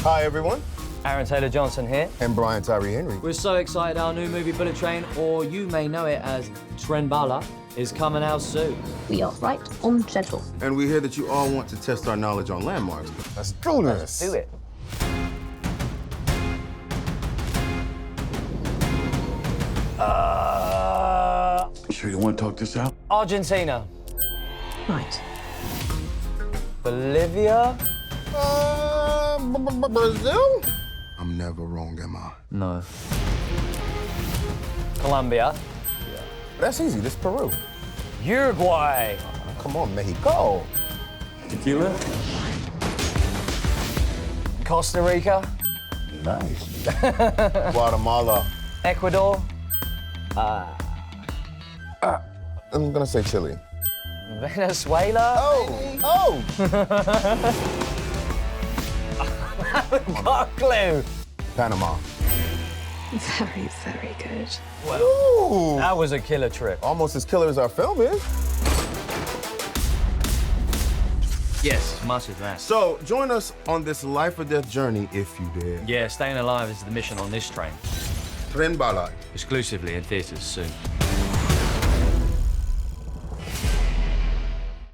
Hi, everyone. Aaron Taylor-Johnson here. And Brian Tyree Henry. We're so excited our new movie Bullet Train, or you may know it as Tren Bala, is coming out soon. We are right on schedule. And we hear that you all want to test our knowledge on landmarks. Let's do this. Do it. You sure you want to talk this out? Argentina. Right. Bolivia. Brazil? I'm never wrong, am I? No. Colombia. That's easy. This is Peru. Uruguay. Come on, Mexico. Tequila? Costa Rica. Nice. Guatemala. Ecuador. I'm gonna say Chile. Venezuela. Oh! Got a clue. Panama. Very, very good. Ooh! That was a killer trip. Almost as killer as our film is. Yes, much as that. So, join us on this life or death journey if you dare. Yeah, staying alive is the mission on this train. Tren Bala. Exclusively in theaters soon.